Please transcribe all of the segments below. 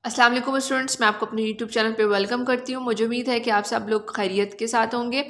अस्सलाम वालेकुम स्टूडेंट्स, मैं आपको अपने यूट्यूब चैनल पे वेलकम करती हूँ। मुझे उम्मीद है कि आप सब लोग खैरियत के साथ होंगे।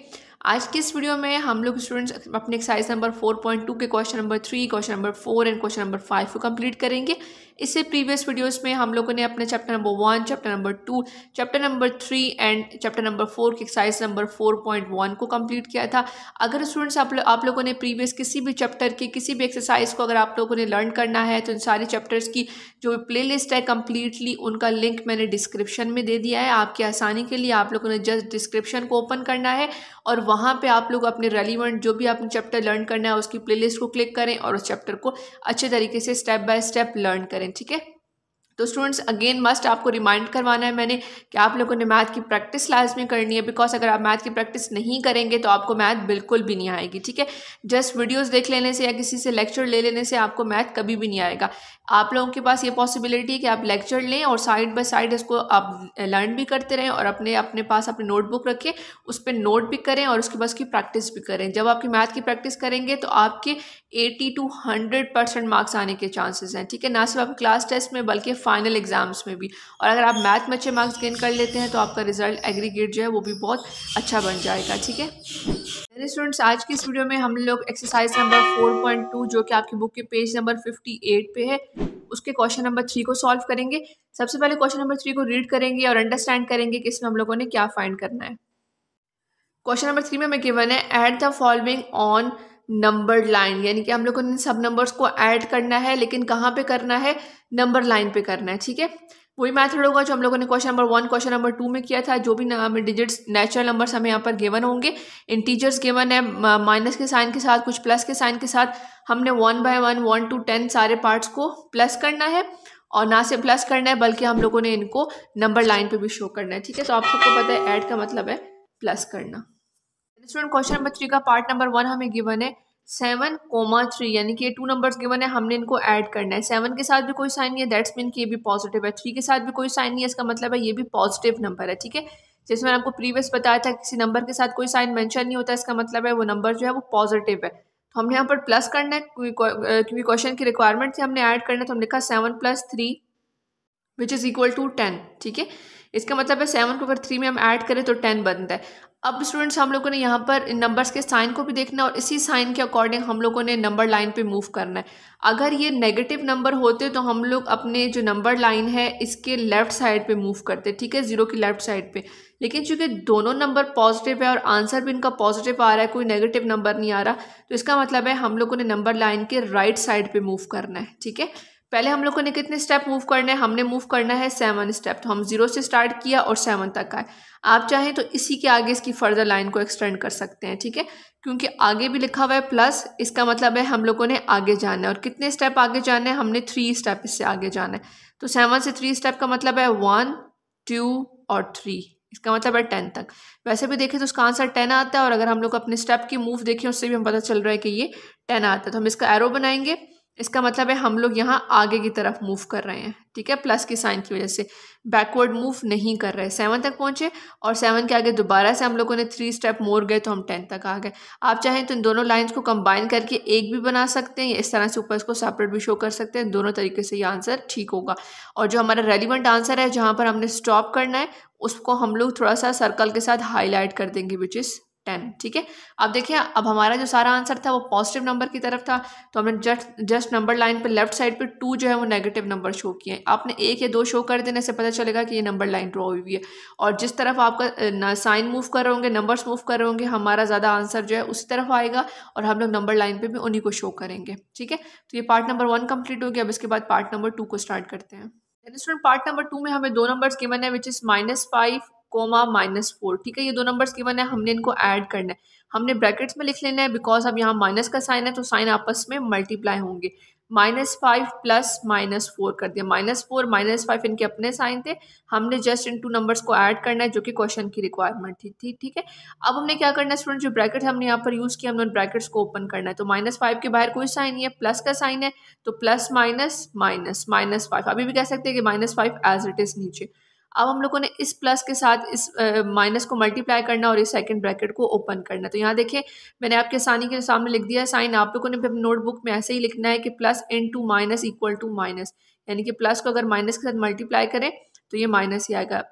आज की इस वीडियो में हम लोग स्टूडेंट्स अपने एक्सरसाइज नंबर 4.2 के question number 3, question number 4 and question number 5 को कंप्लीट करेंगे। इससे प्रीवियस वीडियोस में हम लोगों ने अपने chapter number 1, chapter number 2, chapter number 3 and chapter number 4 के एक्सरसाइज नंबर 4.1 को कंप्लीट किया था। अगर स्टूडेंट्स आप लोगों ने प्रीवियस किसी भी चैप्टर की किसी भी एक्सरसाइज को अगर आप लोगों ने लर्न करना है तो इन सारे चैप्टर्स की जो प्लेलिस्ट है कम्प्लीटली उनका लिंक मैंने डिस्क्रिप्शन में दे दिया है। आपकी आसानी के लिए आप लोगों ने जस्ट डिस्क्रिप्शन को ओपन करना है और वहाँ पे आप लोग अपने रेलिवेंट जो भी आपने चैप्टर लर्न करना है उसकी प्लेलिस्ट को क्लिक करें और उस चैप्टर को अच्छे तरीके से स्टेप बाय स्टेप लर्न करें। ठीक है, तो स्टूडेंट्स अगेन मस्ट आपको रिमाइंड करवाना है मैंने कि आप लोगों ने मैथ की प्रैक्टिस लाजमी करनी है, बिकॉज अगर आप मैथ की प्रैक्टिस नहीं करेंगे तो आपको मैथ बिल्कुल भी नहीं आएगी। ठीक है, जस्ट वीडियोस देख लेने से या किसी से लेक्चर ले लेने से आपको मैथ कभी भी नहीं आएगा। आप लोगों के पास ये पॉसिबिलिटी है कि आप लेक्चर लें और साइड बाय साइड इसको आप लर्न भी करते रहें और अपने पास अपनी नोटबुक रखें, उस पर नोट भी करें और उसके बाद उसकी प्रैक्टिस भी करें। जब आपकी मैथ की प्रैक्टिस करेंगे तो आपके 80 to 100% मार्क्स आने के चांसेस हैं। ठीक है, ना सिर्फ आप क्लास टेस्ट में बल्कि फाइनल एग्जाम्स में भी। और अगर आप मैथ में अच्छे मार्क्स गेन कर लेते हैं तो आपका रिजल्ट एग्रीगेट जो है वो भी बहुत अच्छा बन जाएगा। ठीक है स्टूडेंट्स, आज की इस वीडियो में हम लोग एक्सरसाइज नंबर 4.2 जो कि आपकी बुक के पेज नंबर 58 पे है उसके क्वेश्चन नंबर 3 को सॉल्व करेंगे। सबसे पहले क्वेश्चन नंबर 3 को रीड करेंगे और अंडरस्टैंड करेंगे कि इसमें हम लोगों ने क्या फाइंड करना है। क्वेश्चन नंबर 3 में हमें गिवन है add the following on number line, यानी कि हम लोगों ने सब नंबर्स को ऐड करना है, लेकिन कहाँ पे करना है? नंबर लाइन पे करना है। ठीक है, वही मेथड होगा जो हम लोगों ने क्वेश्चन नंबर 1, क्वेश्चन नंबर 2 में किया था। जो भी हमें डिजिट्स नेचुरल नंबर्स हमें यहाँ पर गिवन होंगे, इंटीजर्स गिवन है माइनस के साइन के साथ, कुछ प्लस के साइन के साथ, हमने 1 by 1, 1 to 10 सारे पार्ट्स को प्लस करना है और ना से प्लस करना है बल्कि हम लोगों ने इनको नंबर लाइन पे भी शो करना है। ठीक है, तो आप सबको पता है ऐड का मतलब है प्लस करना। स्टूडेंट क्वेश्चन नंबर 3 का पार्ट नंबर 1 हमें गिवन है 7,3, यानी कि ये 2 नंबर्स गिवन है, हमने इनको ऐड करना है। 7 के साथ भी कोई साइन नहीं है, दैट्स मीन कि ये भी पॉजिटिव है। 3 के साथ भी कोई साइन नहीं है, इसका मतलब है ये भी पॉजिटिव नंबर है। ठीक है, जैसे मैंने आपको प्रीवियस बताया था किसी नंबर के साथ कोई साइन मेंशन नहीं होता, इसका मतलब है वो नंबर जो है वो पॉजिटिव है। तो हमने यहाँ पर प्लस करना है क्योंकि क्वेश्चन की रिक्वायरमेंट थी, हमने ऐड करना है, तो हम लिखा 7 + 3 विच इज इक्वल टू 10। ठीक है, इसका मतलब है 7 को अगर 3 में हम ऐड करें तो 10 बनता है। अब स्टूडेंट्स हम लोगों ने यहाँ पर इन नंबर्स के साइन को भी देखना और इसी साइन के अकॉर्डिंग हम लोगों ने नंबर लाइन पे मूव करना है। अगर ये नेगेटिव नंबर होते तो हम लोग अपने जो नंबर लाइन है इसके लेफ्ट साइड पे मूव करते। ठीक है, 0 की लेफ्ट साइड पे, लेकिन चूंकि दोनों नंबर पॉजिटिव है और आंसर भी इनका पॉजिटिव आ रहा है, कोई नेगेटिव नंबर नहीं आ रहा, तो इसका मतलब है हम लोगों ने नंबर लाइन के राइट साइड पे मूव करना है। ठीक है, पहले हम लोगों ने कितने स्टेप मूव करने हैं? हमने मूव करना है 7 स्टेप। तो हम 0 से स्टार्ट किया और 7 तक आए। आप चाहें तो इसी के आगे इसकी फर्दर लाइन को एक्सटेंड कर सकते हैं। ठीक है, क्योंकि आगे भी लिखा हुआ है प्लस, इसका मतलब है हम लोगों ने आगे जाना है। और कितने स्टेप आगे जाना है? हमने 3 स्टेप इससे आगे जाना है। तो 7 से 3 स्टेप का मतलब है 1, 2 और 3, इसका मतलब है 10 तक। वैसे भी देखें तो उसका आंसर 10 आता है, और अगर हम लोग अपने स्टेप की मूव देखें उससे भी हम पता चल रहा है कि ये 10 आता है। तो हम इसका एरो बनाएंगे, इसका मतलब है हम लोग यहाँ आगे की तरफ मूव कर रहे हैं। ठीक है, प्लस की साइन की वजह से बैकवर्ड मूव नहीं कर रहे। 7 तक पहुँचे और 7 के आगे दोबारा से हम लोगों ने 3 स्टेप मोर गए तो हम 10 तक आ गए। आप चाहें तो इन दोनों लाइंस को कंबाइन करके एक भी बना सकते हैं, इस तरह से ऊपर इसको सेपरेट भी शो कर सकते हैं। दोनों तरीके से ये आंसर ठीक होगा। और जो हमारा रेलिवेंट आंसर है जहाँ पर हमने स्टॉप करना है उसको हम लोग थोड़ा सा सर्कल के साथ हाईलाइट कर देंगे, विच इज़ 10। ठीक है, अब देखिए अब हमारा जो सारा आंसर था वो पॉजिटिव नंबर की तरफ था, तो हमने जस्ट नंबर लाइन पे लेफ्ट साइड पे 2 जो है वो नेगेटिव नंबर शो किए हैं। आपने 1 या 2 शो कर देने से पता चलेगा कि ये नंबर लाइन ड्रॉ हुई है, और जिस तरफ आपका साइन मूव कर रहे होंगे, नंबर्स मूव कर रहे होंगे, हमारा ज़्यादा आंसर जो है उसी तरफ आएगा और हम लोग नंबर लाइन पे भी उन्हीं को शो करेंगे। ठीक है, तो ये पार्ट नंबर 1 कंप्लीट हो गया। अब इसके बाद पार्ट नंबर 2 को स्टार्ट करते हैं। स्टूडेंट पार्ट नंबर 2 में हमें 2 नंबर्स गिवन है, विच इज -5, -4। ठीक है, ये 2 नंबर्स गिवन है, हमने इनको ऐड करना है। हमने ब्रैकेट्स में लिख लेना है बिकॉज अब यहाँ माइनस का साइन है तो साइन आपस में मल्टीप्लाई होंगे। -5 + -4 कर दिया। -4 -5 इनके अपने साइन थे, हमने जस्ट इन 2 नंबर्स को ऐड करना है जो कि क्वेश्चन की रिक्वायरमेंट थी। ठीक है, अब हमने क्या करना है स्टूडेंट, जो ब्रैकेट हमने यहाँ पर यूज़ किया हमने ब्रैकेट्स को ओपन करना है। तो -5 के बाहर कोई साइन नहीं है, प्लस का साइन है, तो प्लस माइनस माइनस -5। अभी भी कह सकते हैं कि -5 एज इट इज़ नीचे। अब हम लोगों ने इस प्लस के साथ इस माइनस को मल्टीप्लाई करना और इस सेकंड ब्रैकेट को ओपन करना। तो यहाँ देखिए मैंने आपके आसानी के सामने लिख दिया है साइन। आप लोगों ने भी अपनी नोटबुक में ऐसे ही लिखना है कि plus * minus equal to minus, यानी कि प्लस को अगर माइनस के साथ मल्टीप्लाई करें तो ये माइनस ही आएगा।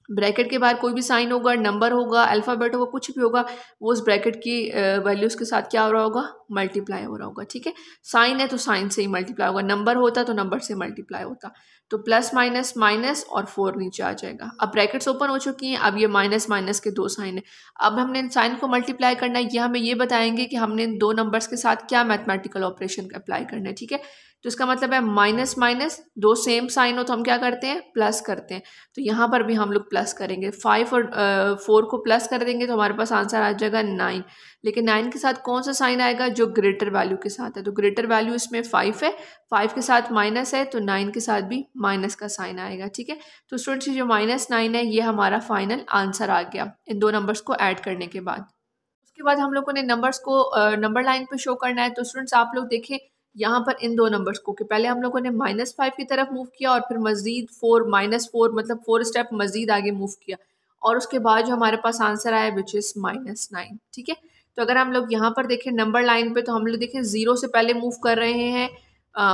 ब्रैकेट के बाहर कोई भी साइन होगा, नंबर होगा, अल्फ़ाबेट होगा, कुछ भी होगा, वो उस ब्रैकेट की वैल्यूज़ के साथ क्या हो रहा होगा, मल्टीप्लाई हो रहा होगा। ठीक है, साइन है तो साइन से ही मल्टीप्लाई होगा, नंबर होता तो नंबर से मल्टीप्लाई होता। तो प्लस माइनस माइनस और 4 नीचे आ जाएगा। अब ब्रैकेट्स ओपन हो चुकी हैं, अब ये माइनस माइनस के 2 साइन है। अब हमने इन साइन को मल्टीप्लाई करना है, ये हमें ये बताएंगे कि हमने इन 2 नंबर्स के साथ क्या मैथमेटिकल ऑपरेशन अप्लाई करना है। ठीक है, तो इसका मतलब है माइनस माइनस, 2 सेम साइन हो तो हम क्या करते हैं, प्लस करते हैं। तो यहाँ पर भी हम लोग प्लस करेंगे, 5 और 4 को प्लस कर देंगे तो हमारे पास आंसर आ जाएगा 9। लेकिन 9 के साथ कौन सा साइन आएगा, जो ग्रेटर वैल्यू के साथ है। तो ग्रेटर वैल्यू इसमें 5 है, 5 के साथ माइनस है, तो 9 के साथ भी माइनस का साइन आएगा। ठीक है, तो स्टूडेंट्स जो -9 है ये हमारा फाइनल आंसर आ गया इन 2 नंबर्स को ऐड करने के बाद। उसके बाद हम लोगों ने नंबर्स को नंबर लाइन पे शो करना है। तो स्टूडेंट्स आप लोग देखें यहाँ पर इन 2 नंबर्स को कि पहले हम लोगों ने -5 की तरफ मूव किया और फिर मजीद 4 -4 मतलब 4 स्टेप मजीद आगे मूव किया, और उसके बाद जो हमारे पास आंसर आया विच इज़ -9। ठीक है, तो अगर हम लोग यहाँ पर देखें नंबर लाइन पे, तो हम लोग देखें 0 से पहले मूव कर रहे हैं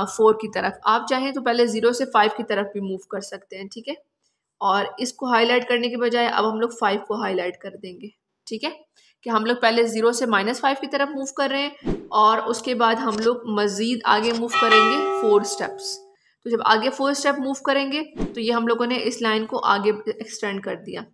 4 की तरफ। आप चाहें तो पहले 0 से 5 की तरफ भी मूव कर सकते हैं। ठीक है, और इसको हाईलाइट करने के बजाय अब हम लोग 5 को हाईलाइट कर देंगे। ठीक है, कि हम लोग पहले 0 से -5 की तरफ मूव कर रहे हैं और उसके बाद हम लोग मज़ीद आगे मूव करेंगे 4 स्टेप्स। तो जब आगे 4 स्टेप मूव करेंगे तो ये हम लोगों ने इस लाइन को आगे एक्सटेंड कर दिया।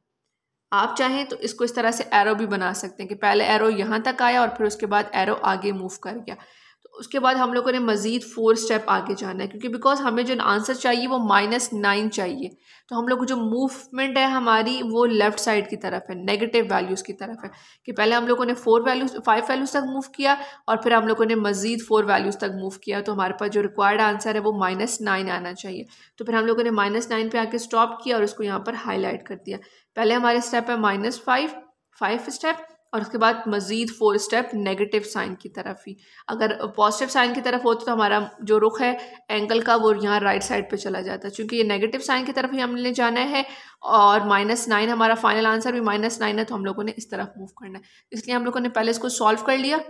आप चाहें तो इसको इस तरह से एरो भी बना सकते हैं कि पहले एरो यहाँ तक आया और फिर उसके बाद एरो आगे मूव कर गया। तो उसके बाद हम लोगों ने मज़ीद 4 स्टेप आगे जाना है, क्योंकि बिकॉज हमें जो आंसर चाहिए वो -9 चाहिए। तो हम लोग जो मूवमेंट है हमारी वो लेफ़्ट साइड की तरफ है, नेगेटिव वैल्यूज़ की तरफ है। कि पहले हम लोगों ने 5 वैल्यूज़ तक मूव किया और फिर हम लोगों ने मज़ीद 4 वैल्यूज़ तक मूव किया, तो हमारे पास जो रिक्वायर्ड आंसर है वो -9 आना चाहिए। तो फिर हम लोगों ने -9 पे आके स्टॉप किया और उसको यहाँ पर हाईलाइट कर दिया। पहले हमारे स्टेप है -5 स्टेप और उसके बाद मज़ीद 4 स्टेप नेगेटिव साइन की तरफ ही। अगर पॉजिटिव साइन की तरफ होता तो हमारा जो रुख है एंगल का वो यहाँ राइट साइड पे चला जाता, क्योंकि ये नेगेटिव साइन की तरफ ही हमने जाना है और -9 हमारा फाइनल आंसर भी -9 है, तो हम लोगों ने इस तरफ मूव करना है। इसलिए हम लोगों ने पहले इसको सॉल्व कर लिया।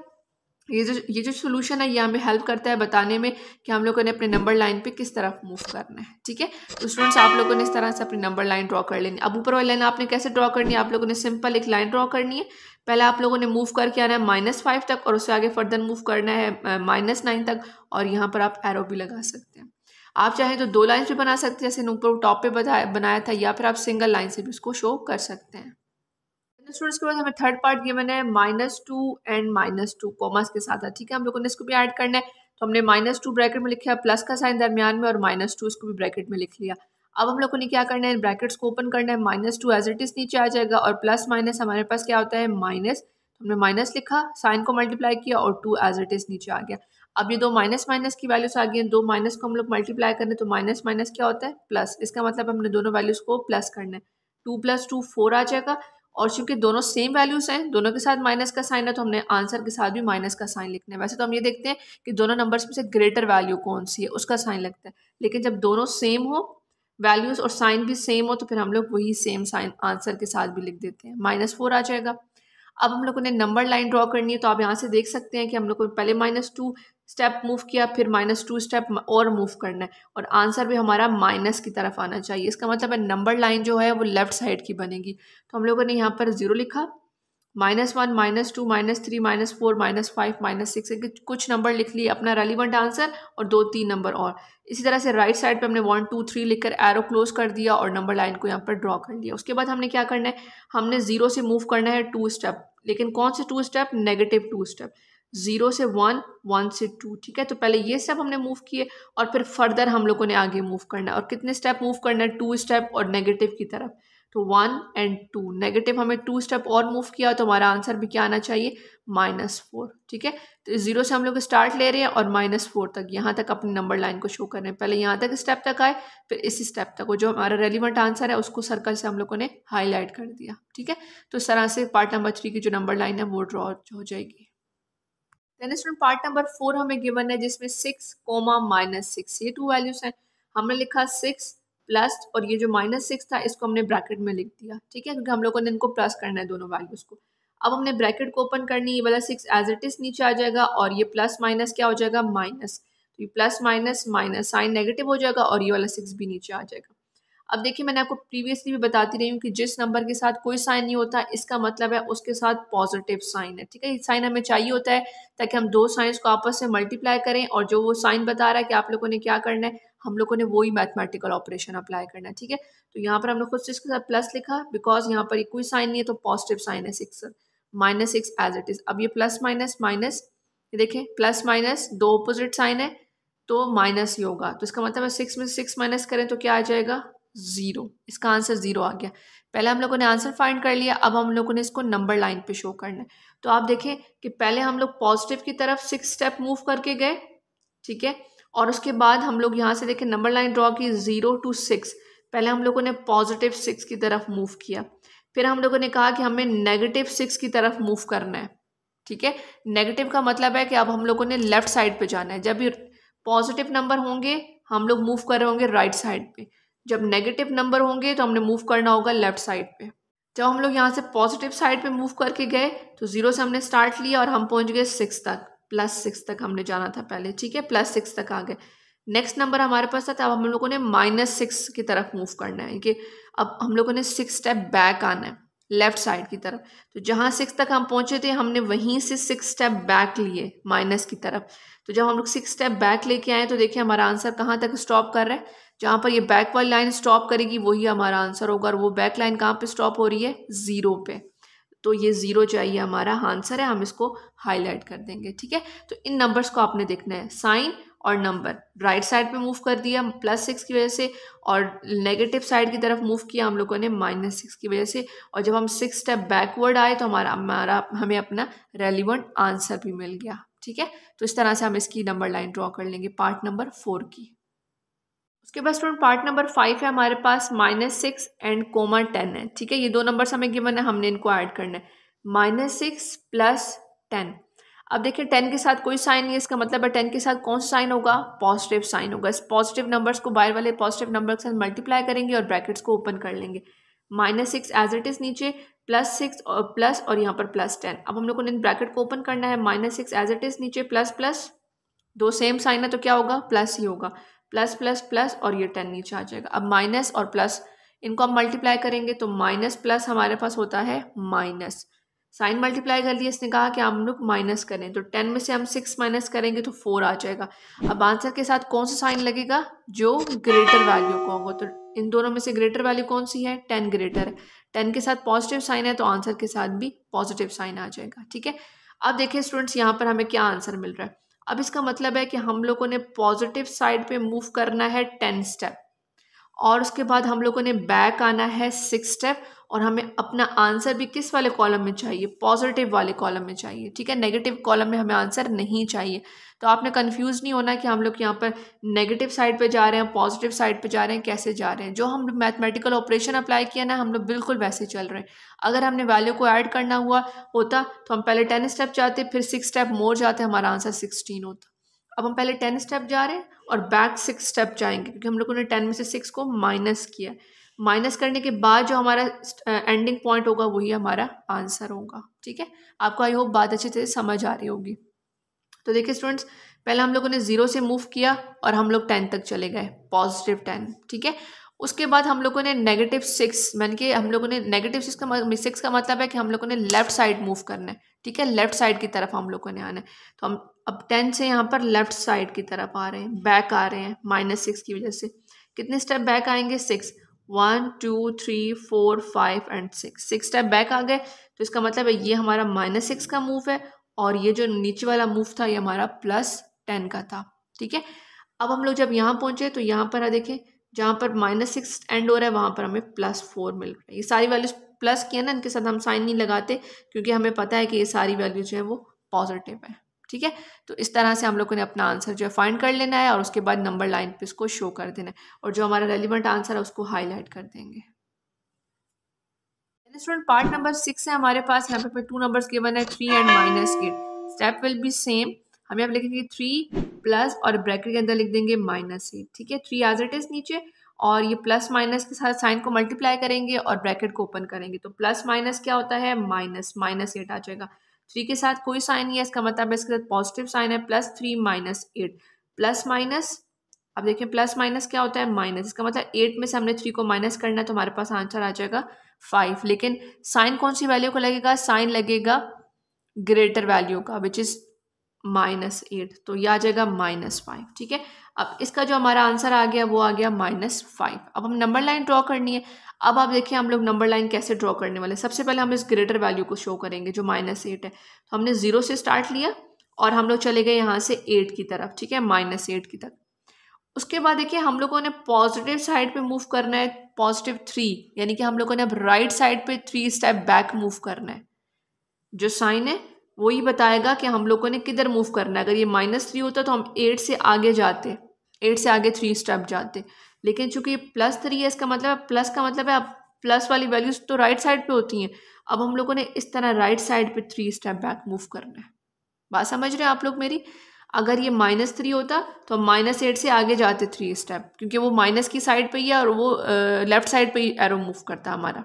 ये जो सोल्यूशन है ये हमें हेल्प करता है बताने में कि हम लोगों ने अपने नंबर लाइन पे किस तरफ मूव करना है। ठीक है, तो स्टूडेंट्स आप लोगों ने इस तरह से अपनी नंबर लाइन ड्रॉ कर लेनी। अब ऊपर वाली लाइन आपने कैसे ड्रॉ करनी है, आप लोगों ने सिंपल एक लाइन ड्रॉ करनी है। पहले आप लोगों ने मूव करके आना है -5 तक और उससे आगे फर्दर मूव करना है -9 तक, और यहाँ पर आप एरो भी लगा सकते हैं। आप चाहें तो 2 लाइन्स भी बना सकते हैं जैसे ऊपर टॉप पे बनाया था, या फिर आप सिंगल लाइन से भी उसको शो कर सकते हैं। स्टूडेंट्स के बाद हमें थर्ड पार्ट गिवन है -2 एंड -2 कॉमर्स के साथ है। ठीक है, हम लोगों ने इसको भी ऐड करना है, तो हमने -2 ब्रैकेट में लिखा, प्लस का साइन दरमियान में और -2 इसको भी ब्रैकेट में लिख लिया। अब हम लोगों ने क्या करना है, ब्रैकेट्स को ओपन करना है, -2 एज इट इज नीचे आ जाएगा और प्लस माइनस हमारे पास क्या होता है माइनस, तो हमने माइनस लिखा, साइन को मल्टीप्लाई किया और 2 एज इट इज नीचे आ गया। अब ये 2 माइनस माइनस की वैल्यूज आ गई हैं, 2 माइनस को हम लोग मल्टीप्लाई करने, तो माइनस माइनस क्या होता है प्लस, इसका मतलब हमने दोनों वैल्यूज को प्लस करना है। 2 + 2 4 आ जाएगा, और चूंकि दोनों सेम वैल्यूज हैं, दोनों के साथ माइनस का साइन है, तो हमने आंसर के साथ भी माइनस का साइन लिखना है। वैसे तो हम ये देखते हैं कि दोनों नंबर्स में से ग्रेटर वैल्यू कौन सी है उसका साइन लगता है, लेकिन जब दोनों सेम हो वैल्यूज और साइन भी सेम हो तो फिर हम लोग वही सेम साइन आंसर के साथ भी लिख देते हैं। -4 आ जाएगा। अब हम लोगों ने नंबर लाइन ड्रॉ करनी है, तो आप यहाँ से देख सकते हैं कि हम लोग को पहले -2 स्टेप मूव किया, फिर -2 स्टेप और मूव करना है, और आंसर भी हमारा माइनस की तरफ आना चाहिए। इसका मतलब है नंबर लाइन जो है वो लेफ्ट साइड की बनेगी। तो हम लोगों ने यहाँ पर 0 लिखा, -1 -2 -3 -4 -5 -6 कुछ नंबर लिख लिए अपना रेलिवेंट आंसर, और 2-3 नंबर और। इसी तरह से राइट साइड पे हमने 1 2 3 लिखकर एरो क्लोज कर दिया और नंबर लाइन को यहाँ पर ड्रॉ कर लिया। उसके बाद हमने क्या करना है, हमने 0 से मूव करना है 2 स्टेप, लेकिन कौन से 2 स्टेप, नेगेटिव 2 स्टेप, 0 से 1 1 से 2। ठीक है, तो पहले ये स्टेप हमने मूव किए और फिर फर्दर हम लोगों ने आगे मूव करना है, और कितने स्टेप मूव करना है, 2 स्टेप और नेगेटिव की तरफ। तो 1 और 2 नेगेटिव हमें 2 स्टेप और मूव किया, तो हमारा आंसर भी क्या आना चाहिए -4। ठीक है, तो 0 से हम लोग स्टार्ट ले रहे हैं और -4 तक, यहाँ तक अपनी नंबर लाइन को शो कर रहे हैं। पहले यहाँ तक स्टेप तक आए, फिर इसी स्टेप तक, जो हमारा रेलिवेंट आंसर है उसको सर्कल से हम लोगों ने हाईलाइट कर दिया। ठीक है, तो इस तरह से पार्ट नंबर 3 की जो नंबर लाइन है वो ड्रॉ हो जाएगी। देन स्टूडेंट पार्ट नंबर 4 हमें गिवन है, जिसमें 6, -6 ये 2 वैल्यूज हैं। हमने लिखा 6 प्लस, और ये जो -6 था इसको हमने ब्रैकेट में लिख दिया। ठीक है, क्योंकि हम लोगों ने इनको प्लस करना है दोनों वैल्यूज को। अब हमने ब्रैकेट को ओपन करनी है, ये वाला 6 एज इट इज नीचे आ जाएगा और ये प्लस माइनस क्या हो जाएगा माइनस, तो ये plus minus minus sign negative हो जाएगा और ये वाला 6 भी नीचे आ जाएगा। अब देखिए मैंने आपको प्रीवियसली भी बताती रही हूँ कि जिस नंबर के साथ कोई साइन नहीं होता इसका मतलब है उसके साथ पॉजिटिव साइन है, ठीक है। ये साइन हमें चाहिए होता है ताकि हम दो साइंस को आपस में मल्टीप्लाई करें और जो वो साइन बता रहा है कि आप लोगों ने क्या करना है, हम लोगों ने वही मैथमेटिकल ऑपरेशन अप्लाई करना है, ठीक है। तो यहाँ पर हम लोग खुद से इसके साथ प्लस लिखा बिकॉज यहाँ पर कोई साइन नहीं है तो पॉजिटिव साइन है 6 -6 एज इट इज। अब ये प्लस माइनस माइनस, ये देखें प्लस माइनस दो ऑपोजिट साइन है तो माइनस ही होगा, तो इसका मतलब है 6 में 6 माइनस करें तो क्या आ जाएगा 0। इसका आंसर 0 आ गया। पहले हम लोगों ने आंसर फाइंड कर लिया, अब हम लोगों ने इसको नंबर लाइन पे शो करना है। तो आप देखें कि पहले हम लोग पॉजिटिव की तरफ 6 स्टेप मूव करके गए, ठीक है, और उसके बाद हम लोग यहाँ से देखें नंबर लाइन ड्रॉ की 0 to 6। पहले हम लोगों ने पॉजिटिव 6 की तरफ मूव किया, फिर हम लोगों ने कहा कि हमें नेगेटिव 6 की तरफ मूव करना है, ठीक है। नेगेटिव का मतलब है कि अब हम लोगों ने लेफ्ट साइड पे जाना है। जब ये पॉजिटिव नंबर होंगे हम लोग मूव कर रहे होंगे राइट साइड पे, जब नेगेटिव नंबर होंगे तो हमने मूव करना होगा लेफ्ट साइड पे। जब हम लोग यहाँ से पॉजिटिव साइड पे मूव करके गए तो 0 से हमने स्टार्ट लिया और हम पहुँच गए 6 तक, +6 तक हमने जाना था पहले, ठीक है, +6 तक आ गए। नेक्स्ट नंबर हमारे पास था, अब हम लोगों ने -6 की तरफ मूव करना है कि अब हम लोगों ने 6 स्टेप बैक आना है लेफ्ट साइड की तरफ। तो जहाँ 6 तक हम पहुँचे थे हमने वहीं से 6 स्टेप बैक लिए माइनस की तरफ। तो जब हम लोग 6 स्टेप बैक लेके आए तो देखिए हमारा आंसर कहाँ तक स्टॉप कर रहा है, जहाँ पर ये बैक वाली लाइन स्टॉप करेगी वही हमारा आंसर होगा, और वो बैक लाइन कहाँ पे स्टॉप हो रही है 0 पे। तो ये 0 चाहिए हमारा आंसर है, हम इसको हाईलाइट कर देंगे, ठीक है। तो इन नंबर्स को आपने देखना है, साइन और नंबर राइट साइड पे मूव कर दिया +6 की वजह से, और नेगेटिव साइड की तरफ मूव किया हम लोगों ने -6 की वजह से, और जब हम 6 स्टेप बैकवर्ड आए तो हमारा हमें अपना रेलिवेंट आंसर भी मिल गया, ठीक है। तो इस तरह से हम इसकी नंबर लाइन ड्रॉ कर लेंगे पार्ट नंबर 4 की। उसके बाद स्टूडेंट पार्ट नंबर 5 है हमारे पास, -6 एंड -10 है, ठीक है। ये दो नंबर्स हमें गिवन है, हमने इनको ऐड करना है, -6 + 10। अब देखिए 10 के साथ कोई साइन नहीं है, इसका मतलब है 10 के साथ कौन सा साइन होगा, पॉजिटिव साइन होगा। इस पॉजिटिव नंबर्स को बाहर वाले पॉजिटिव नंबर के साथ मल्टीप्लाई करेंगे और ब्रैकेट्स को ओपन कर लेंगे। -6 एज इट इज नीचे, +6 और प्लस और यहाँ पर +10। अब हम लोगों ने ब्रैकेट को ओपन करना है, -6 एज इट इज नीचे, प्लस प्लस दो सेम साइन है तो क्या होगा प्लस ही होगा, प्लस प्लस प्लस और ये 10 नीचे आ जाएगा। अब माइनस और प्लस इनको हम मल्टीप्लाई करेंगे तो माइनस प्लस हमारे पास होता है माइनस, साइन मल्टीप्लाई कर लिया, इसने कहा कि हम लोग माइनस करें तो 10 में से हम 6 माइनस करेंगे तो 4 आ जाएगा। अब आंसर के साथ कौन सा साइन लगेगा, जो ग्रेटर वैल्यू का होगा। तो इन दोनों में से ग्रेटर वैल्यू कौन सी है, 10 ग्रेटर है। 10 के साथ पॉजिटिव साइन है तो आंसर के साथ भी पॉजिटिव साइन आ जाएगा, ठीक है। अब देखिए स्टूडेंट्स यहाँ पर हमें क्या आंसर मिल रहा है। अब इसका मतलब है कि हम लोगों ने पॉजिटिव साइड पे मूव करना है 10 स्टेप, और उसके बाद हम लोगों ने बैक आना है 6 स्टेप, और हमें अपना आंसर भी किस वाले कॉलम में चाहिए, पॉजिटिव वाले कॉलम में चाहिए, ठीक है। नेगेटिव कॉलम में हमें आंसर नहीं चाहिए। तो आपने कंफ्यूज नहीं होना कि हम लोग यहाँ पर नेगेटिव साइड पे जा रहे हैं पॉजिटिव साइड पे जा रहे हैं, कैसे जा रहे हैं। जो हम मैथमेटिकल ऑपरेशन अप्लाई किया ना हम लोग बिल्कुल वैसे चल रहे हैं। अगर हमने वैल्यू को ऐड करना हुआ होता तो हम पहले 10 स्टेप जाते, फिर 6 स्टेप मोर जाते, हमारा आंसर 16 होता। अब हम पहले 10 स्टेप जा रहे हैं और बैक 6 स्टेप जाएंगे क्योंकि हम लोगों ने 10 में से 6 को माइनस किया। माइनस करने के बाद जो हमारा एंडिंग पॉइंट होगा वही हमारा आंसर होगा, ठीक है। आपको आई होप बात अच्छे से समझ आ रही होगी। तो देखिए स्टूडेंट्स, पहले हम लोगों ने 0 से मूव किया और हम लोग 10 तक चले गए, +10, ठीक है। उसके बाद हम लोगों ने -6, मैंने कि हम लोगों ने -6 का मतलब है कि हम लोगों ने लेफ्ट साइड मूव करना है, ठीक है, लेफ्ट साइड की तरफ हम लोगों ने आना है। तो हम अब 10 से यहाँ पर लेफ्ट साइड की तरफ आ रहे हैं, बैक आ रहे हैं -6 की वजह से। कितने स्टेप बैक आएंगे, 6, 1 2 3 4 5 एंड 6 स्टेप बैक आ गए। तो इसका मतलब है ये हमारा -6 का मूव है, और ये जो नीचे वाला मूव था ये हमारा +10 का था, ठीक है। अब हम लोग जब यहाँ पहुँचे तो यहाँ पर देखें जहाँ पर -6 एंड हो रहा है वहाँ पर हमें +4 मिल रहा है। ये सारी वैल्यूज प्लस किया ना, इनके साथ हम साइन नहीं लगाते क्योंकि हमें पता है कि ये सारी वैल्यू जो है वो पॉजिटिव है, ठीक है। तो इस तरह से हम लोगों ने अपना आंसर जो है फाइंड कर लेना है और उसके बाद नंबर लाइन पे इसको शो कर देना है, और जो हमारा रेलिवेंट आंसर है उसको हाईलाइट कर देंगे। स्टूडेंट पार्ट नंबर 6 है हमारे पास, यहाँ पे 2 नंबर्स गिवन है, 3 and -8। Step will be same, हम यहाँ पे लिखेंगे 3 प्लस और ब्रैकेट के अंदर लिख देंगे -8, ठीक है। 3 एज इट इज नीचे, और ये प्लस माइनस के साथ साइन को मल्टीप्लाई करेंगे और ब्रैकेट को ओपन करेंगे तो प्लस माइनस क्या होता है, -8 आ जाएगा। 3 के साथ कोई साइन नहीं है, इसका मतलब है इसके साथ पॉजिटिव साइन है, +3 -8, प्लस माइनस अब देखिए प्लस माइनस क्या होता है, माइनस। इसका मतलब 8 में से हमने 3 को माइनस करना है तो हमारे पास आंसर आ जाएगा 5। लेकिन साइन कौन सी वैल्यू का लगेगा, साइन लगेगा ग्रेटर वैल्यू का, विच इज़ -8, तो यह आ जाएगा -5। ठीक है, अब इसका जो हमारा आंसर आ गया वो आ गया -5। अब हम नंबर लाइन ड्रॉ करनी है। अब आप देखिए हम लोग नंबर लाइन कैसे ड्रॉ करने वाले हैं। सबसे पहले हम इस ग्रेटर वैल्यू को शो करेंगे जो -8 है। तो हमने 0 से स्टार्ट लिया और हम लोग चले गए यहाँ से 8 की तरफ। ठीक है, -8 की तरफ। उसके बाद देखिए हम लोगों ने पॉजिटिव साइड पे मूव करना है, +3, यानी कि हम लोगों ने अब राइट साइड पे 3 स्टेप बैक मूव करना है। जो साइन है वो ही बताएगा कि हम लोगों ने किधर मूव करना है। अगर ये -3 होता तो हम 8 से आगे जाते, 8 से आगे 3 स्टेप जाते, लेकिन चूंकि ये +3 है, इसका मतलब प्लस का मतलब है अब प्लस वाली वैल्यूज तो राइट साइड पे होती हैं। अब हम लोगों ने इस तरह राइट साइड पे 3 स्टेप बैक मूव करना है। बात समझ रहे हैं आप लोग मेरी? अगर ये -3 होता तो हम -8 से आगे जाते 3 स्टेप, क्योंकि वो माइनस की साइड पे ही है और वो लेफ्ट साइड पे ही एरो मूव करता हमारा।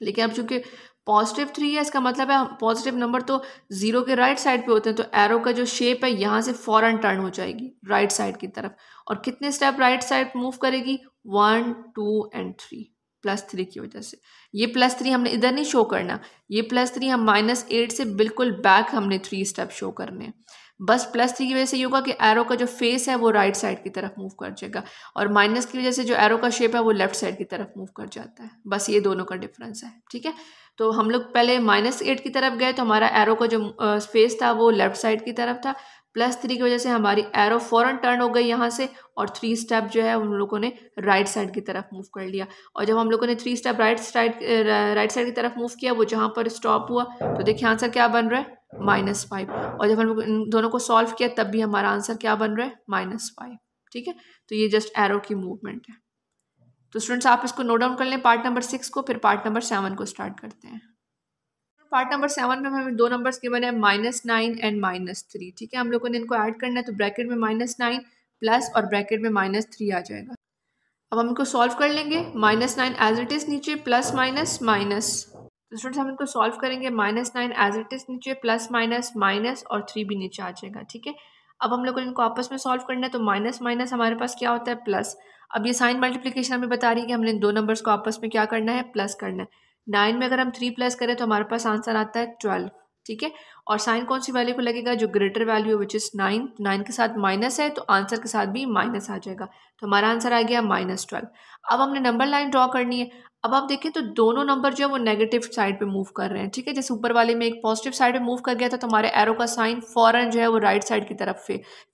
लेकिन अब चूंकि +3 है, इसका मतलब है पॉजिटिव नंबर तो 0 के राइट साइड पे होते हैं, तो एरो का जो शेप है यहाँ से फौरन टर्न हो जाएगी राइट साइड की तरफ। और कितने स्टेप राइट साइड मूव करेगी, 1 2 एंड 3, +3 की वजह से। ये +3 हमने इधर नहीं शो करना, ये +3 हम -8 से बिल्कुल बैक हमने 3 स्टेप शो करने हैं। बस +3 की वजह से ये होगा कि एरो का जो फेस है वो राइट साइड की तरफ मूव कर जाएगा, और माइनस की वजह से जो एरो का शेप है वो लेफ्ट साइड की तरफ मूव कर जाता है। बस ये दोनों का डिफरेंस है। ठीक है, तो हम लोग पहले -8 की तरफ गए तो हमारा एरो का जो फेस था वो लेफ्ट साइड की तरफ था। +3 की वजह से हमारी एरो फौरन टर्न हो गई यहाँ से, और 3 स्टेप जो है हम लोगों ने राइट साइड की तरफ मूव कर लिया। और जब हम लोगों ने 3 स्टेप राइट साइड की तरफ मूव किया, वो जहाँ पर स्टॉप हुआ, तो देखिए आंसर क्या बन रहा है, -5। और जब हम लोग इन दोनों को सॉल्व किया तब भी हमारा आंसर क्या बन रहा है, -5। ठीक है, तो ये जस्ट एरो की मूवमेंट है। तो स्टूडेंट्स आप इसको नोट डाउन कर लें, पार्ट नंबर 6 को, फिर पार्ट नंबर 7 को स्टार्ट करते हैं। पार्ट नंबर 7 में हमें 2 नंबर्स गिवन है, -9 एंड -3। ठीक है, हम लोगों ने इनको ऐड करना है, तो ब्रैकेट में -9 प्लस और ब्रैकेट में -3 आ जाएगा। अब हम इनको सॉल्व कर लेंगे, -9 एज इट इज़ नीचे, प्लस माइनस माइनस। तो स्टूडेंट्स हम इनको सॉल्व करेंगे, -9 एज इट इज़ नीचे, प्लस माइनस माइनस, और 3 भी नीचे आ जाएगा। ठीक है, अब हम लोगों ने इनको आपस में सॉल्व करना है, तो माइनस माइनस हमारे पास क्या होता है, प्लस। अब ये साइन मल्टीप्लिकेशन हमें बता रही है कि हमने इन 2 नंबर्स को आपस में क्या करना है, प्लस करना है। 9 में अगर हम 3 प्लस करें तो हमारे पास आंसर आता है 12। ठीक है, और साइन कौन सी वैल्यू को लगेगा, जो ग्रेटर वैल्यू है, विच इज़ 9। 9 के साथ माइनस है तो आंसर के साथ भी माइनस आ जाएगा, तो हमारा आंसर आ गया -12। अब हमने नंबर लाइन ड्रॉ करनी है। अब आप देखें तो दोनों नंबर जो है वो नेगेटिव साइड पे मूव कर रहे हैं। ठीक है, जैसे ऊपर वाले में एक पॉजिटिव साइड पे मूव कर गया था तो हमारे एरो का साइन फौरन जो है वो राइट साइड की तरफ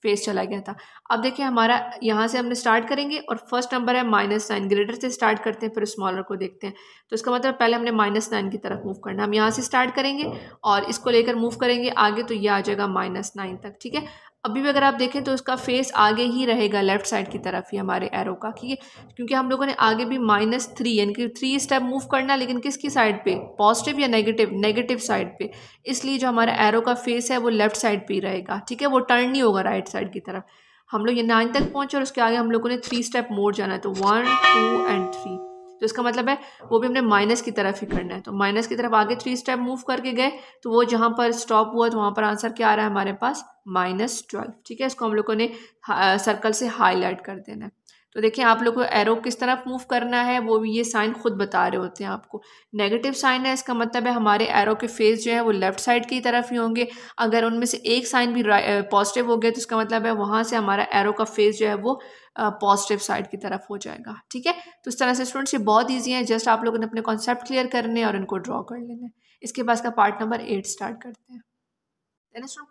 फेस चला गया था। अब देखिए हमारा यहाँ से हमने स्टार्ट करेंगे, और फर्स्ट नंबर है -9, ग्रेटर से स्टार्ट करते हैं फिर स्मॉलर को देखते हैं। तो इसका मतलब पहले हमने -9 की तरफ मूव करना। हम यहाँ से स्टार्ट करेंगे और इसको लेकर मूव करेंगे आगे, तो ये आ जाएगा -9 तक। ठीक है, अभी भी अगर आप देखें तो उसका फेस आगे ही रहेगा, लेफ्ट साइड की तरफ ही हमारे एरो का। ठीक है, क्योंकि हम लोगों ने आगे भी -3 यानी कि 3 स्टेप मूव करना, लेकिन किसकी साइड पे, पॉजिटिव या नेगेटिव, नेगेटिव साइड पे। इसलिए जो हमारा एरो का फेस है वो लेफ्ट साइड पे ही रहेगा। ठीक है, वो टर्न नहीं होगा राइट साइड की तरफ। हम लोग ये 9 तक पहुंचे और उसके आगे हम लोगों ने 3 स्टेप मोड़ जाना है, तो 1 2 एंड 3। तो इसका मतलब है वो भी हमने माइनस की तरफ ही करना है। तो माइनस की तरफ आगे 3 स्टेप मूव करके गए, तो वो जहाँ पर स्टॉप हुआ तो वहाँ पर आंसर क्या आ रहा है हमारे पास, -12। ठीक है, इसको हम लोगों ने सर्कल से हाईलाइट कर देना है। तो देखिए आप लोग को एरो किस तरफ मूव करना है वो भी ये साइन खुद बता रहे होते हैं आपको। नेगेटिव साइन है, इसका मतलब है हमारे एरो के फेस जो है वो लेफ्ट साइड की तरफ ही होंगे। अगर उनमें से एक साइन भी पॉजिटिव हो गया तो इसका मतलब है वहाँ से हमारा एरो का फेस जो है वो पॉजिटिव साइड की तरफ हो जाएगा। ठीक है, तो इस तरह से स्टूडेंट्स ये बहुत ईजी है, जस्ट आप लोगों ने अपने कॉन्सेप्ट क्लियर करने हैं और इनको ड्रॉ कर लेना है। इसके बाद का पार्ट नंबर 8 स्टार्ट करते हैं।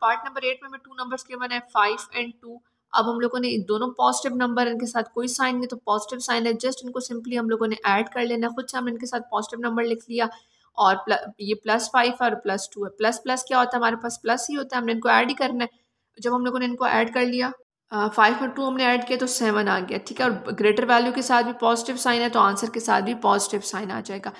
पार्ट नंबर 8 में हमें 2 नंबर्स गिवन है, 5 एंड 2। अब हम लोगों ने दोनों पॉजिटिव नंबर, इनके साथ कोई साइन नहीं तो पॉजिटिव साइन है, जस्ट इनको सिंपली हम लोगों ने ऐड कर लेना। खुद से हमने इनके साथ पॉजिटिव नंबर लिख लिया, और ये +5 और +2 है। प्लस प्लस क्या होता है, हमारे पास प्लस ही होता है, हमने इनको ऐड ही करना है। जब हम लोगों ने इनको ऐड कर लिया, 5 और 2 हमने ऐड किया तो 7 आ गया। ठीक है, और ग्रेटर वैल्यू के साथ भी पॉजिटिव साइन है तो आंसर के साथ भी पॉजिटिव साइन आ जाएगा।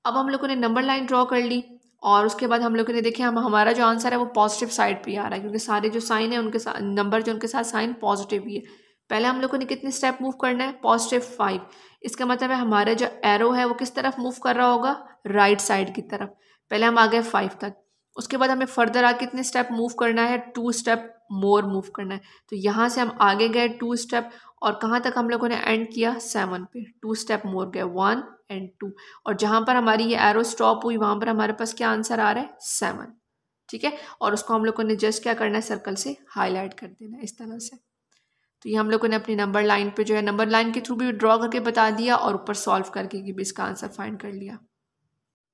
अब हम लोगों ने नंबर लाइन ड्रॉ कर ली, और उसके बाद हम लोगों ने देखिए हमारा जो आंसर है वो पॉजिटिव साइड पे ही आ रहा है, क्योंकि सारे जो साइन है उनके साथ नंबर जो उनके साथ साइन पॉजिटिव ही है। पहले हम लोगों ने कितने स्टेप मूव करना है, +5। इसका मतलब है हमारा जो एरो है वो किस तरफ मूव कर रहा होगा, राइट साइड की तरफ। पहले हम आ गए 5 तक। उसके बाद हमें फर्दर आगे कितने स्टेप मूव करना है, 2 स्टेप मोर मूव करना है। तो यहाँ से हम आगे गए 2 स्टेप और कहाँ तक हम लोगों ने एंड किया, 7 पे। 2 स्टेप मोर गए, 1 एंड 2, और जहाँ पर हमारी ये एरो स्टॉप हुई वहाँ पर हमारे पास क्या आंसर आ रहा है, 7। ठीक है, और उसको हम लोगों ने जस्ट क्या करना है, सर्कल से हाईलाइट कर देना है इस तरह से। तो ये हम लोगों ने अपनी नंबर लाइन पे जो है नंबर लाइन के थ्रू भी ड्रॉ करके बता दिया और ऊपर सॉल्व करके भी इसका आंसर फाइंड कर लिया।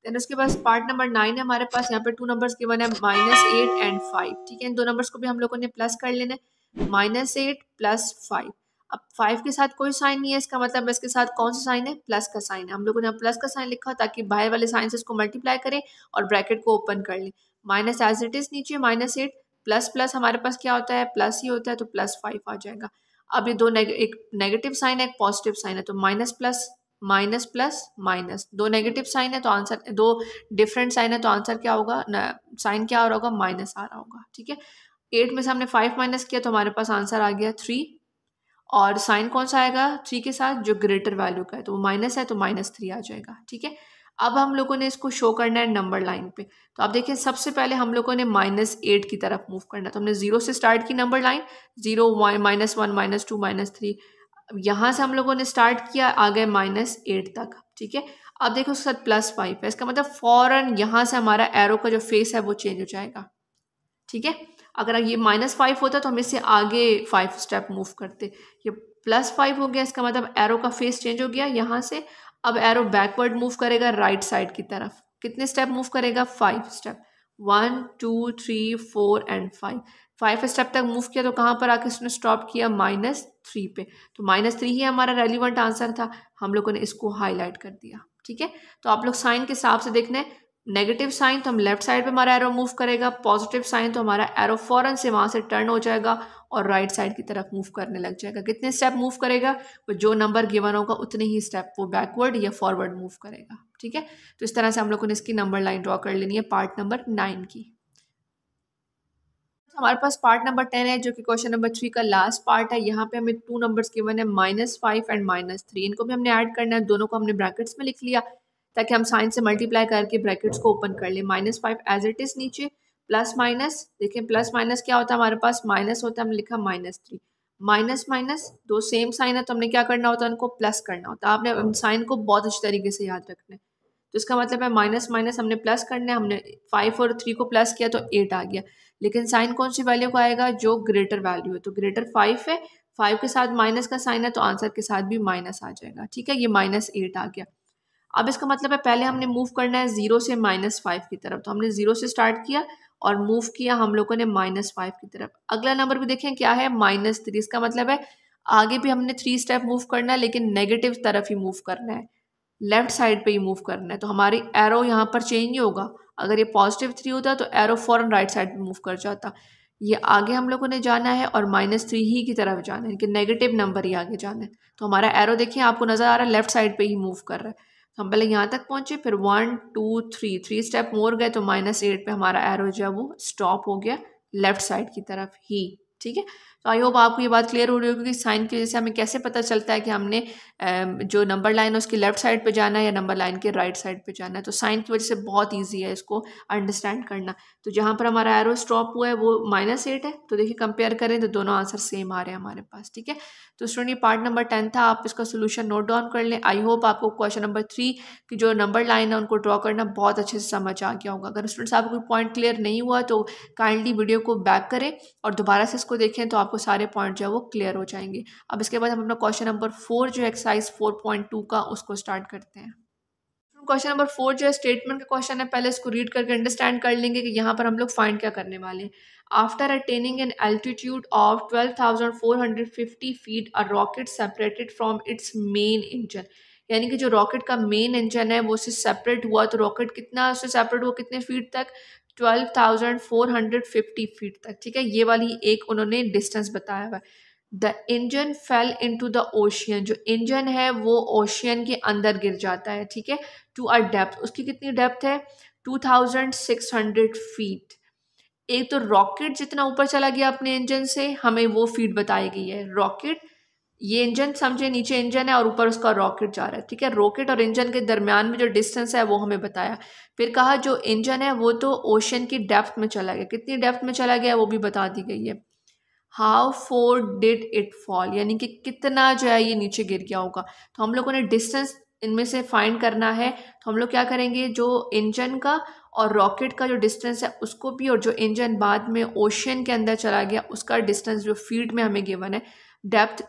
देन उसके बाद पार्ट नंबर 9 है हमारे पास। यहाँ पे 2 नंबर्स गिवन है, -8 एंड 5। ठीक है, इन 2 नंबर्स को भी हम लोगों ने प्लस कर लेना है, -8 + 5। अब 5 के साथ कोई साइन नहीं है, इसका मतलब इसके साथ कौन सा साइन है, प्लस का साइन है। हम लोगों ने प्लस का साइन लिखा ताकि बाहर वाले साइन से इसको मल्टीप्लाई करें और ब्रैकेट को ओपन कर लें। माइनस एज इट इज नीचे, -8 प्लस प्लस हमारे पास क्या होता है, प्लस ही होता है, तो +5 आ जाएगा। अब ये दो एक नेगेटिव साइन है, एक पॉजिटिव साइन है, तो minus plus minus plus minus, दो नेगेटिव साइन है तो आंसर, दो डिफरेंट साइन है तो आंसर क्या होगा, साइन क्या आ रहा होगा, माइनस आ रहा होगा। ठीक है, 8 में से हमने 5 माइनस किया तो हमारे पास आंसर आ गया 3, और साइन कौन सा आएगा 3 के साथ, जो ग्रेटर वैल्यू का है, तो वो माइनस है तो -3 आ जाएगा। ठीक है, अब हम लोगों ने इसको शो करना है नंबर लाइन पे। तो आप देखिए सबसे पहले हम लोगों ने -8 की तरफ मूव करना है, तो हमने 0 से स्टार्ट की नंबर लाइन, 0 -1 -2 -3। यहाँ से हम लोगों ने स्टार्ट किया, आ गए -8 तक। ठीक है, अब देखो उसके साथ +5 है, इसका मतलब फौरन यहाँ से हमारा एरो का जो फेस है वो चेंज हो जाएगा। ठीक है, अगर ये -5 होता तो हम इससे आगे 5 स्टेप मूव करते, ये +5 हो गया, इसका मतलब एरो का फेस चेंज हो गया यहाँ से। अब एरो बैकवर्ड मूव करेगा राइट साइड की तरफ, कितने स्टेप मूव करेगा, 5 स्टेप, 1 2 3 4 एंड 5 स्टेप तक मूव किया, तो कहाँ पर आके इसने स्टॉप किया, -3 पे। तो -3 ही हमारा रेलिवेंट आंसर था, हम लोगों ने इसको हाईलाइट कर दिया। ठीक है, तो आप लोग साइन के हिसाब से देखना है, नेगेटिव साइन तो हम लेफ्ट साइड पे हमारा एरो मूव करेगा, पॉजिटिव साइन तो हमारा एरो फौरन से वहाँ से टर्न हो जाएगा और राइट साइड की तरफ मूव करने लग जाएगा। कितने स्टेप मूव करेगा, वो जो नंबर गिवन होगा उतने ही स्टेप वो बैकवर्ड या फॉरवर्ड मूव करेगा। ठीक है, तो इस तरह से हम लोगों ने इसकी नंबर लाइन ड्रॉ कर लेनी है पार्ट नंबर 9 की। हमारे पास पार्ट नंबर 10 है, जो कि क्वेश्चन नंबर 3 का लास्ट पार्ट है। यहाँ पे हमें 2 नंबर्स गिवन है, -5 एंड -3। इनको भी हमने ऐड करना है, दोनों को हमने ब्रैकेट्स में लिख लिया ताकि हम साइन से मल्टीप्लाई करके ब्रैकेट्स को ओपन कर लें। -5 एज इट इज नीचे, प्लस माइनस, देखिए प्लस माइनस क्या होता है हमारे पास, माइनस होता है, हमने लिखा -3। माइनस माइनस दो सेम साइन है तो हमने क्या करना होता है, उनको प्लस करना होता है। आपने साइन को बहुत अच्छी तरीके से याद रखना है। तो इसका मतलब है माइनस माइनस हमने प्लस करना है, हमने 5 और 3 को प्लस किया तो 8 आ गया, लेकिन साइन कौन सी वैल्यू का आएगा, जो ग्रेटर वैल्यू है। तो ग्रेटर 5 है, 5 के साथ माइनस का साइन है तो आंसर के साथ भी माइनस आ जाएगा। ठीक है, ये -8 आ गया। अब इसका मतलब है पहले हमने मूव करना है 0 से -5 की तरफ, तो हमने 0 से स्टार्ट किया और मूव किया हम लोगों ने -5 की तरफ। अगला नंबर भी देखें क्या है, -3। इसका मतलब है आगे भी हमने 3 स्टेप मूव करना है, लेकिन नेगेटिव तरफ ही मूव करना है, लेफ्ट साइड पे ही मूव करना है। तो हमारी एरो यहाँ पर चेंज नहीं होगा, अगर ये +3 होता तो एरो फॉरन राइट साइड पे मूव कर जाता। ये आगे हम लोगों ने जाना है और -3 ही की तरफ जाना है, लेकिन नेगेटिव नंबर ही आगे जाना है। तो हमारा एरो देखिए आपको नज़र आ रहा है लेफ्ट साइड पे ही मूव कर रहा है। तो हम पहले यहाँ तक पहुँचे, फिर 1 2 3 स्टेप मोर गए तो -8 पे हमारा एरो जो है वो स्टॉप हो गया लेफ्ट साइड की तरफ ही। ठीक है, तो आई होप आपको ये बात क्लियर हो रही होगी कि साइन की वजह से हमें कैसे पता चलता है कि हमने जो नंबर लाइन है उसकी लेफ्ट साइड पे जाना है या नंबर लाइन के राइट साइड पे जाना है। तो साइन की वजह से बहुत इजी है इसको अंडरस्टैंड करना। तो जहाँ पर हमारा एरो स्टॉप हुआ है वो -8 है, तो देखिए कंपेयर करें तो दोनों आंसर सेम आ रहे हैं हमारे पास। ठीक है, तो स्टूडेंट ये पार्ट नंबर 10 था, आप इसका सोल्यूशन नोट डाउन कर लें। आई होप आपको क्वेश्चन नंबर 3 की जो नंबर लाइन है उनको ड्रॉ करना बहुत अच्छे से समझ आ गया होगा। अगर स्टूडेंट्स आपको कोई पॉइंट क्लियर नहीं हुआ तो काइंडली वीडियो को बैक करें और दोबारा से इसको देखें, तो आपको सारे पॉइंट जो है वो क्लियर हो जाएंगे। अब इसके बाद हम अपना क्वेश्चन नंबर 4 जो एक्सरसाइज 4.2 का उसको स्टार्ट करते हैं। क्वेश्चन नंबर 4 जो है स्टेटमेंट का क्वेश्चन है, पहले इसको रीड करके अंडरस्टैंड कर लेंगे कि यहाँ पर हम लोग फाइंड क्या करने वाले हैं। After attaining an altitude of 12,450 feet a rocket separated from its main engine, यानी कि जो रॉकेट का मेन इंजन है वो उससे सेपरेट हुआ, तो रॉकेट कितना उससे सेपरेट हुआ, कितने फीट तक, 12,450 फीट तक। ठीक है, ये वाली एक उन्होंने डिस्टेंस बताया हुआ है। The engine fail into the ocean, जो इंजन है वो ओशियन के अंदर गिर जाता है। ठीक है, टू अ डेप्थ, उसकी कितनी डेप्थ है, 2600 फीट। एक तो रॉकेट जितना ऊपर चला गया अपने इंजन से, हमें वो फीट बताई गई है। रॉकेट ये इंजन समझे, नीचे इंजन है और ऊपर उसका रॉकेट जा रहा है, ठीक है। रॉकेट और इंजन के दरमियान में जो डिस्टेंस है वो हमें बताया। फिर कहा जो इंजन है वो तो ओशन की डेप्थ में चला गया, कितनी डेप्थ में चला गया वो भी बता दी गई है। How four did it fall, यानी कि कितना जो है ये नीचे गिर गया होगा। तो हम लोगों ने डिस्टेंस इनमें से फाइंड करना है। तो हम लोग क्या करेंगे, जो इंजन का और रॉकेट का जो डिस्टेंस है उसको भी, और जो इंजन बाद में ओशन के अंदर चला गया उसका डिस्टेंस जो फीट में हमें गिवन है, डेप्थ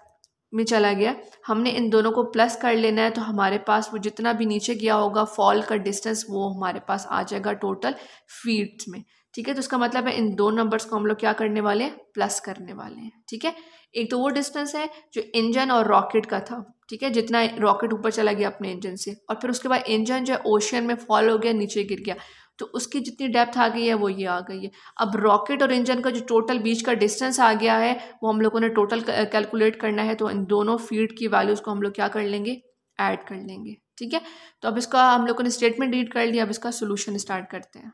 में चला गया, हमने इन दोनों को प्लस कर लेना है। तो हमारे पास वो जितना भी नीचे गया होगा फॉल का डिस्टेंस वो हमारे पास आ जाएगा टोटल फीट में, ठीक है। तो उसका मतलब है इन दो नंबर्स को हम लोग क्या करने वाले हैं, प्लस करने वाले हैं, ठीक है। एक तो वो डिस्टेंस है जो इंजन और रॉकेट का था, ठीक है, जितना रॉकेट ऊपर चला गया अपने इंजन से, और फिर उसके बाद इंजन जो है ओशन में फॉल हो गया, नीचे गिर गया, तो उसकी जितनी डेप्थ आ गई है वो ये आ गई है। अब रॉकेट और इंजन का जो टोटल बीच का डिस्टेंस आ गया है वो हम लोगों ने टोटल कैलकुलेट करना है। तो इन दोनों फीट की वैल्यूज़ को हम लोग क्या कर लेंगे, ऐड कर लेंगे, ठीक है। तो अब इसका हम लोगों ने स्टेटमेंट रीड कर लिया, अब इसका सोल्यूशन स्टार्ट करते हैं।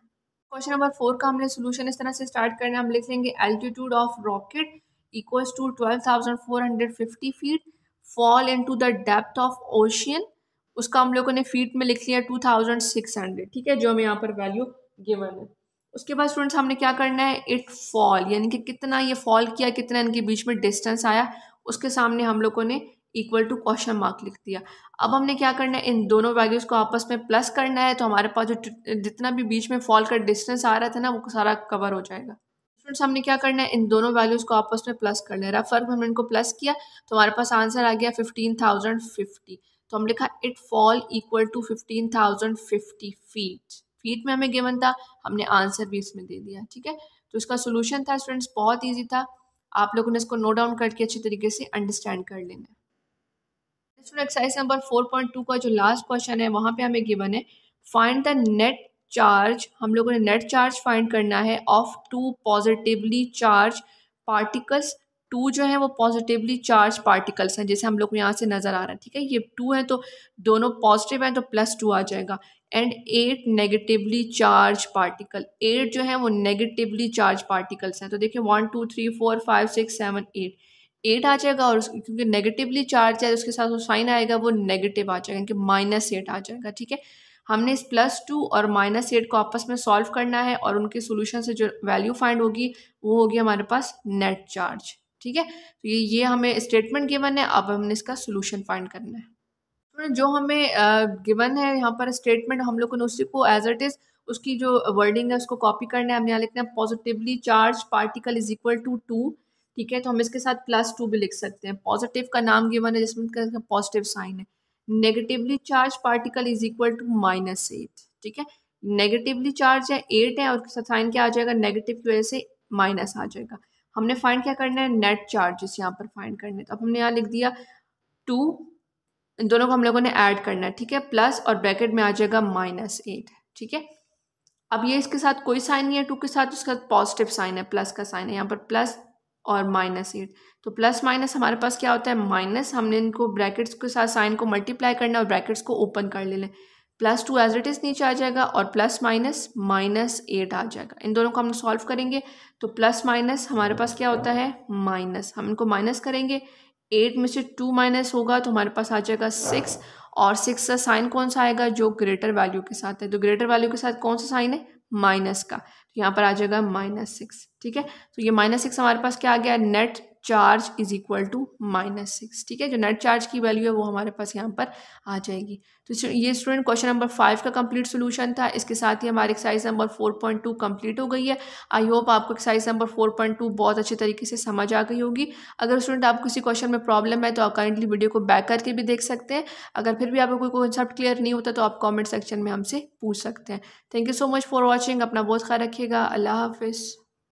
क्वेश्चन नंबर 4 का हमने सोल्यूशन इस तरह से स्टार्ट करना है। हम लिख लेंगे altitude of rocket equals to 12,450 feet, fall into the depth of ocean, उसका हम लोगों ने फीट में लिख लिया 2600, ठीक है, जो हमें यहाँ पर वैल्यू गिवन है। उसके बाद स्टूडेंट्स हमने क्या करना है, इट फॉल, यानी कि कितना ये फॉल किया, कितना इनके बीच में डिस्टेंस आया, उसके सामने हम लोगों ने इक्वल टू क्वेश्चन मार्क लिख दिया। अब हमने क्या करना है, इन दोनों वैल्यूज़ को आपस में प्लस करना है। तो हमारे पास जो जितना भी बीच में फॉल का डिस्टेंस आ रहा था ना वो सारा कवर हो जाएगा। स्टूडेंट्स हमने क्या करना है, इन दोनों वैल्यूज़ को आपस में प्लस करना है। रफ वर्क में हमने इनको प्लस किया तो हमारे पास आंसर आ गया 15,050। तो हम लिखा it fall equal to 15,050 feet, feet में हमें गिवन था, हमने आंसर भी इसमें दे दिया, ठीक है। तो इसका सोल्यूशन था स्टूडेंट्स, बहुत ईजी था, आप लोगों ने इसको नोट डाउन करके अच्छी तरीके से अंडरस्टैंड कर लेना है। एक्सरसाइज नंबर 4.2 का जो लास्ट क्वेश्चन है वहाँ पे हमें गिवन है फाइंड द नेट चार्ज, हम लोगों ने नेट चार्ज फाइंड करना है of two positively charge particles. Two जो है वो पॉजिटिवली चार्ज पार्टिकल्स हैं, जैसे हम लोग को यहाँ से नज़र आ रहा है, ठीक है, ये टू है तो दोनों पॉजिटिव हैं तो +2 आ जाएगा। एंड 8 नेगेटिवली चार्ज पार्टिकल, 8 जो है वो नेगेटिवली चार्ज पार्टिकल्स हैं। तो देखिए 1 2 3 4 5 6 7 8 आ जाएगा, और क्योंकि नेगेटिवली चार्ज है उसके साथ जो साइन आएगा वो नेगेटिव आ जाएगा, कि -8 आ जाएगा, ठीक है। हमने इस +2 और -8 को आपस में सॉल्व करना है और उनके सोल्यूशन से जो वैल्यू फाइंड होगी वो होगी हमारे पास नेट चार्ज, ठीक है। तो ये हमें स्टेटमेंट गिवन है, अब हमने इसका सोल्यूशन फाइंड करना है। जो हमें गिवन है यहाँ पर स्टेटमेंट, हम लोग को उसी को एज इट इज़ उसकी जो वर्डिंग है उसको कॉपी करना है। हमने यहाँ लिखना है positively charge particle is equal to 2, ठीक है। तो हम इसके साथ +2 भी लिख सकते हैं। पॉजिटिव का नाम गिवन है जिसमें पॉजिटिव साइन है। Negatively charge particle is equal to -8, ठीक है। नेगेटिवली चार्ज है 8 है और साइन क्या आ जाएगा, नेगेटिव की वजह से माइनस आ जाएगा। हमने फाइंड क्या करना है, नेट चार्जेस यहाँ पर फाइंड करने। तो अब हमने यहाँ लिख दिया 2, इन दोनों को हम लोगों ने ऐड करना है, ठीक है, प्लस और ब्रैकेट में आ जाएगा -8, ठीक है। अब ये इसके साथ कोई साइन नहीं है 2 के साथ, उसके साथ पॉजिटिव साइन है, प्लस का साइन है यहाँ पर, प्लस और -8। तो प्लस माइनस हमारे पास क्या होता है, माइनस, हमने इनको ब्रैकेट्स के साथ साइन को मल्टीप्लाई करना है और ब्रैकेट्स को ओपन कर लेना है। +2 एज इट इज़ नीचे आ जाएगा और प्लस माइनस -8 आ जाएगा। इन दोनों को हम सॉल्व करेंगे तो प्लस माइनस हमारे पास क्या होता है, माइनस, हम इनको माइनस करेंगे, 8 में से 2 माइनस होगा तो हमारे पास आ जाएगा 6, और 6 का साइन कौन सा आएगा, जो ग्रेटर वैल्यू के साथ है। तो ग्रेटर वैल्यू के साथ कौन सा साइन है, माइनस का, तो यहाँ पर आ जाएगा -6, ठीक है। तो ये -6 हमारे पास क्या आ गया, net charge is equal to -6, ठीक है। जो नेट चार्ज की वैल्यू है वो हमारे पास यहाँ पर आ जाएगी। तो ये स्टूडेंट क्वेश्चन नंबर 5 का कंप्लीट सोल्यूशन था। इसके साथ ही हमारी एक्सरसाइज नंबर 4.2 कंप्लीट हो गई है। आई होप आपको एक्सरसाइज नंबर 4.2 बहुत अच्छे तरीके से समझ आ गई होगी। अगर स्टूडेंट आपको किसी क्वेश्चन में प्रॉब्लम है तो आप काइंडली वीडियो को बैक करके भी देख सकते हैं। अगर फिर भी आपको कोई कॉन्सेप्ट क्लियर नहीं होता तो आप कॉमेंट सेक्शन में हमसे पूछ सकते हैं। Thank you so much for watching. अपना बहुत ख्याल रखिएगा। अल्लाह हाफिज़।